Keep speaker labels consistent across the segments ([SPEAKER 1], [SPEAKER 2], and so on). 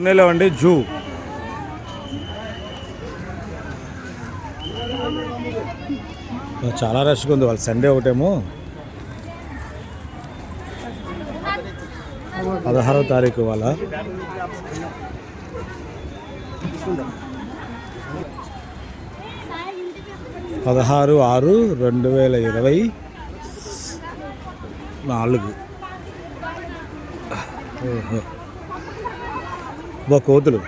[SPEAKER 1] పూణేలో అండి జూ. చాలా రష్గా ఉంది. వాళ్ళు సండే ఒకటేమో 16వ తారీఖు వాళ్ళ. పదహారు 6/2024. కోతులు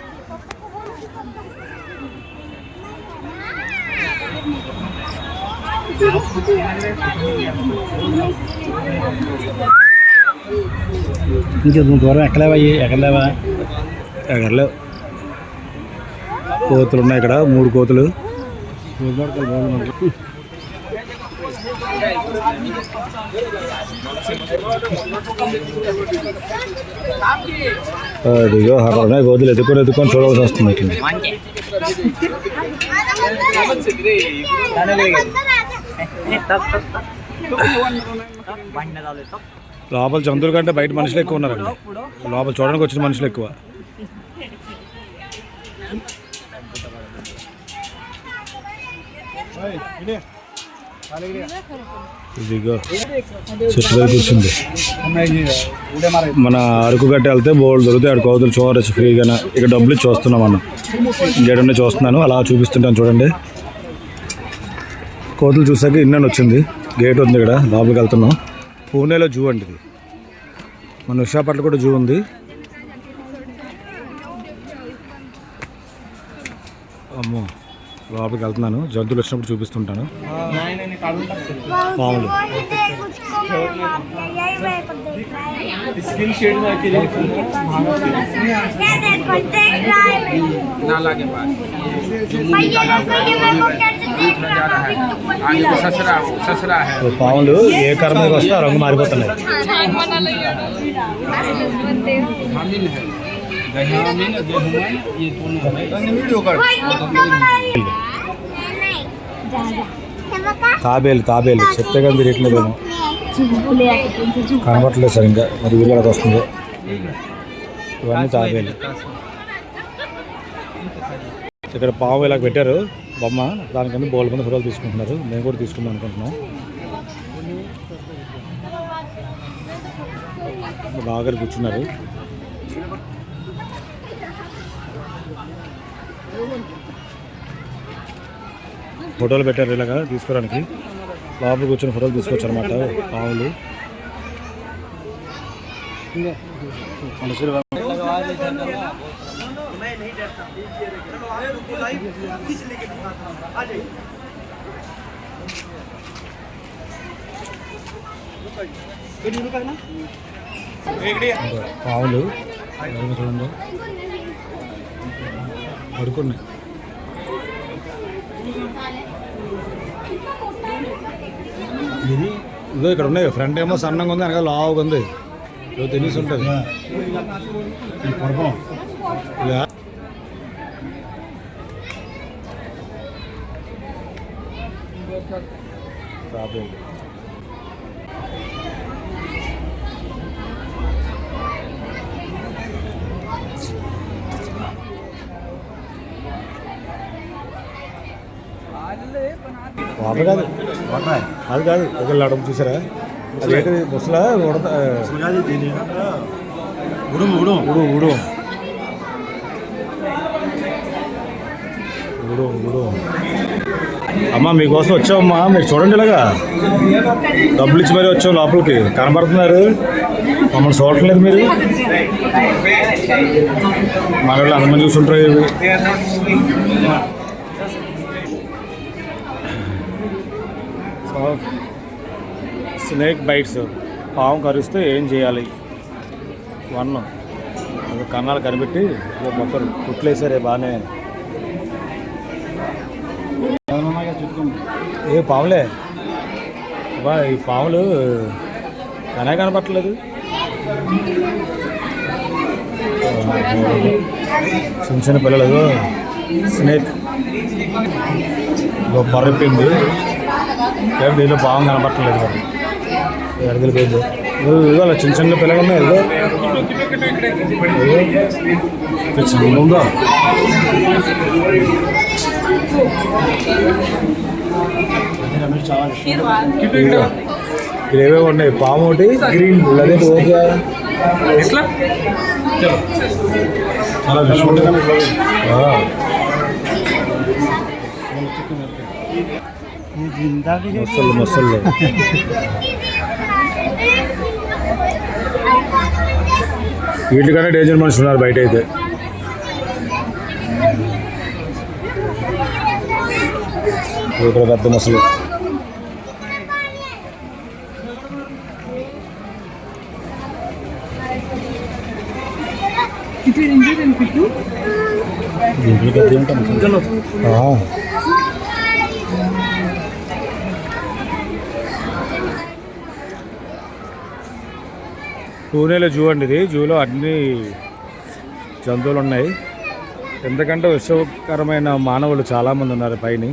[SPEAKER 2] ఇంకొంచెం దూరం ఎక్కలేవా
[SPEAKER 1] ఎగరలేవు. కోతులు ఉన్నాయి ఇక్కడ, 3 కోతులు. అదిగో అక్కడ ఉన్నాయి కోతులు. ఎత్తుకొని చూడవలసి వస్తుంది. లోపల జంతువుల కంటే బయట మనుషులు ఎక్కువ ఉన్నారండి. లోపల చూడడానికి వచ్చిన మనుషులు ఎక్కువ. ఇదిగో చెట్టు దగ్గర కూర్చుంది. మన అరకు గట్ట వెళ్తే బోర్డు దొరుకుతాయి. అక్కడ కోతులు చూడవచ్చు ఫ్రీగానే. ఇక్కడ డబ్బులు ఇచ్చి వస్తున్నాం మనం. ఇంకేటన్నా చూస్తున్నాను, అలా చూపిస్తుంటాను చూడండి. కోతులు చూసాక ఇన్నని వచ్చింది. గేట్ ఉంది ఇక్కడ, లోపలికి వెళ్తున్నాం. పూణేలో జూ అండి ఇది. మన విశాఖపట్నం కూడా జూ ఉంది. అమ్మో, లోపలికి వెళ్తున్నాను. జంతువులు వచ్చినప్పుడు చూపిస్తుంటాను. పాములు పాములు ఏ కర్మ వస్తే ఆ రంగు మారిపోతున్నాయి. తాబేలు చెప్తే కానీ తిరగట్లేదేమో, కనబట్టలేదు సరిగ్గా. మరి వీళ్ళకి వస్తుంది. ఇవన్నీ తాబేలు. ఇక్కడ పాము ఇలా పెట్టారు బొమ్మ. దానికన్నా బోల్ మంది ఫోటోలు తీసుకుంటున్నారు. మేము కూడా తీసుకుందాం అనుకుంటున్నాం. బాగా కూర్చున్నారు. ఫోటోలు పెట్టారు ఇలాగా తీసుకోవడానికి. లోపల కూర్చొని ఫోటోలు తీసుకోవచ్చు అనమాట పాములు. పాములు చూడండి పడుకున్నాయి. ఇదో ఇక్కడ ఉన్నాయి. ఫ్రంట్ ఏమో సన్నంగా ఉంది, అనగా లావుగా ఉంది. తెలిసి ఉంటుంది. వాటర్ కాదు, అది కాదు. ఒక లడం చూసారా? అదేంటి ముసలా ఉడు అమ్మా, మీకోసం వచ్చామమ్మా. మీరు చూడండి, ఇలాగా డబ్బులు ఇచ్చి మరీ వచ్చాం. లోపలికి కనబడుతున్నారు, మమ్మల్ని చూడట్లేదు మీరు. మన వాళ్ళు అందమంది చూస్తుంటారు. ఇవి స్నేక్ బైట్స్. పాము కరిస్తే ఏం చేయాలి? 1 కన్నాలు కనిపెట్టి మొత్తం కుట్లేసారే బాగానే. ఏ పాములే బా, ఈ పాములు కనే కనపట్టలేదు. చిన్న పిల్లలు స్నేక్ పర్రిపోయింది. దీంట్లో పాము కనపట్టలేదు. ఎడగలిపోయింది. ఇవాళ చిన్న పిల్లలు ఉన్నాయి. ఉందా ఇవేవో ఉన్నాయి, పాము ఒకటి గ్రీన్ అదే ఓకే చాలా మొసళ్ళు మొసళ్ళు వీటికన్నా డేంజర్ మనుషులు ఉన్నారు బయట అయితే. ఇక్కడ పెద్ద మొసలు. పూణేలో జూ అండి ఇది. జూలో అన్ని జంతువులు ఉన్నాయి. ఎందుకంటే విషకరమైన మానవులు చాలామంది ఉన్నారు పైన,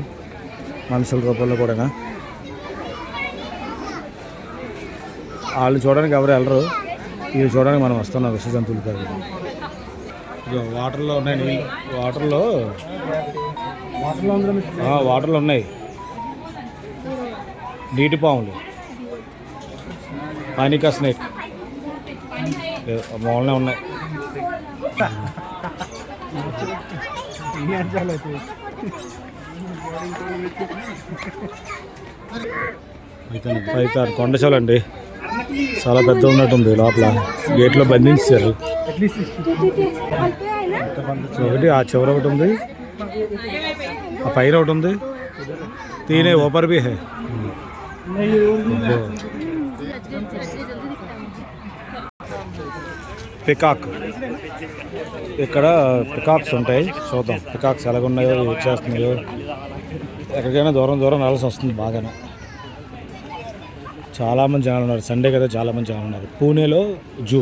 [SPEAKER 1] మనుషుల రూపంలో కూడా. వాళ్ళని చూడడానికి ఎవరు వెళ్ళరు, ఇవి చూడడానికి మనం వస్తున్నాం. విష జంతువులు కాదు. వాటర్లో ఉన్నాయి నీళ్ళు, వాటర్లో ఉన్నాయి నీటి పాములు, పానికా స్నేక్ మూలనే ఉన్నాయి. అయితే కొండచాలు అండి, చాలా పెద్ద ఉన్నట్టుంది. లోపల గేట్లో బంధించారు. ఒకటి ఆ చివర ఒకటి ఉంది, ఆ పైన ఒకటి ఉంది. తీనే ఓపర్ బి హై. పికాక్, ఇక్కడ పికాక్స్ ఉంటాయి. చూద్దాం పికాక్స్ ఎలాగున్నాయో, చేస్తున్నాయో. ఎక్కడికైనా దూరం వెళ్ళాల్సి వస్తుంది బాగానే. చాలామంది జనాలు ఉన్నారు, సండే కదా చాలామంది జనాలు ఉన్నారు. పూణేలో జూ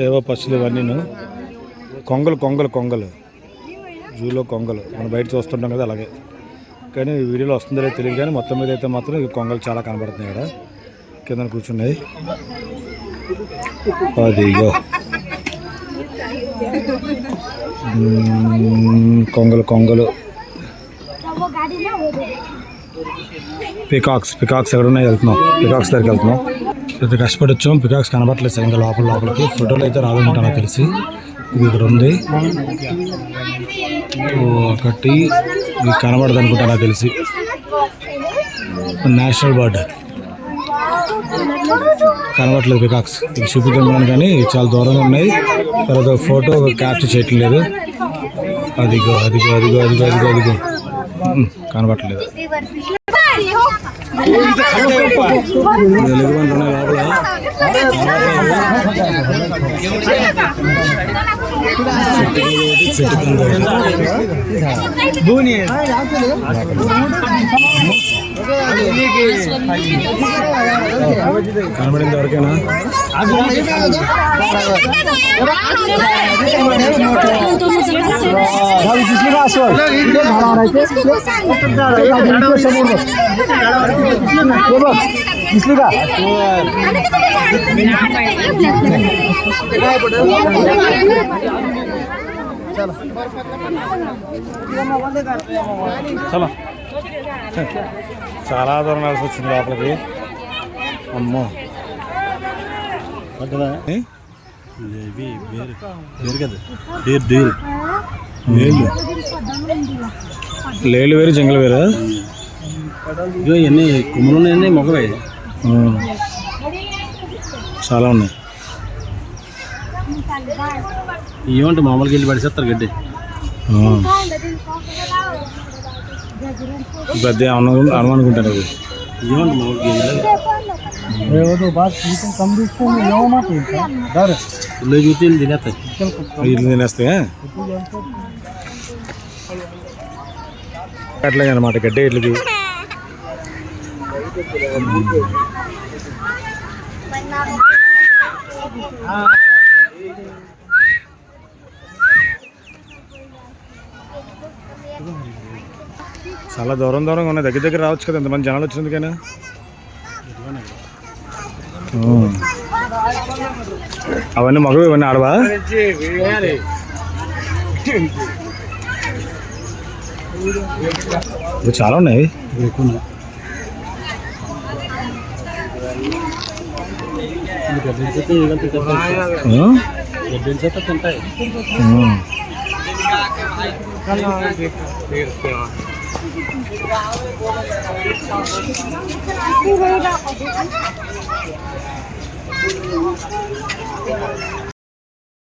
[SPEAKER 1] ఏవో పక్షులు ఇవన్నీ. కొంగలు జూలో కొంగలు మనం బయట చూస్తుంటాం కదా అలాగే. కానీ వీడియోలో వస్తుందో లేదో తెలియదు, కానీ మొత్తం మీద అయితే మాత్రం ఈ కొంగలు చాలా కనబడుతున్నాయి. ఇక్కడ కింద కూర్చున్నాయి. అదిగో కొంగలు. పికాక్స్ ఎక్కడ ఉన్నాయి, వెళ్తున్నాం. పికాక్స్ దగ్గరికి వెళ్తున్నాం. అయితే కష్టపడి వచ్చాం. పికాక్స్ కనబడట్లేదు సరిగ్గా లోపలికి. ఫోటోలు అయితే రాదనుకుంటా నాకు తెలిసి. ఇది ఇక్కడ ఉంది ఒకటి, ఇది కనబడదు అనుకుంటా నాకు తెలిసి. నేషనల్ బర్డ్ కనబడట్లేదు పికాక్స్. ఇది చూపిద్దాం కానీ చాలా దూరంగా ఉన్నాయి. తర్వాత ఫోటో క్యాప్చర్ చేయట్లేదు. అదిగో కనబడట్లేదు. ఎలుగుబంట్లు లోపల. చెట్టు కనబడింది ఎవరికైనా? చాలా దూరం నడిచి వచ్చింది లోపలికి. అమ్మో లేలు వేరు జంగలు వేరా?
[SPEAKER 2] ఇవన్నీ కొమ్మలు ఉన్నాయండి, మొగవే
[SPEAKER 1] చాలా ఉన్నాయి.
[SPEAKER 2] ఏమంటే మామూలుగా వెళ్ళి పడిసేస్తారు గడ్డి.
[SPEAKER 1] పెద్ద అనుకుంటాను అది.
[SPEAKER 2] ఏమంటే మామూలుగా చూస్తే తినేస్తాయి.
[SPEAKER 1] వీటిని తినేస్తాయా? అట్లాగే అనమాట గడ్డి వీటికి. చాలా దూరంగా ఉన్నాయి. దగ్గర రావచ్చు కదా, ఎంతమంది జనాలు వచ్చినందుకైనా. అవన్నీ మగవి, ఇవన్నీ ఆడవా? ఇవి చాలా ఉన్నాయి. ఆ?
[SPEAKER 2] తింటాయి.
[SPEAKER 1] ఆ.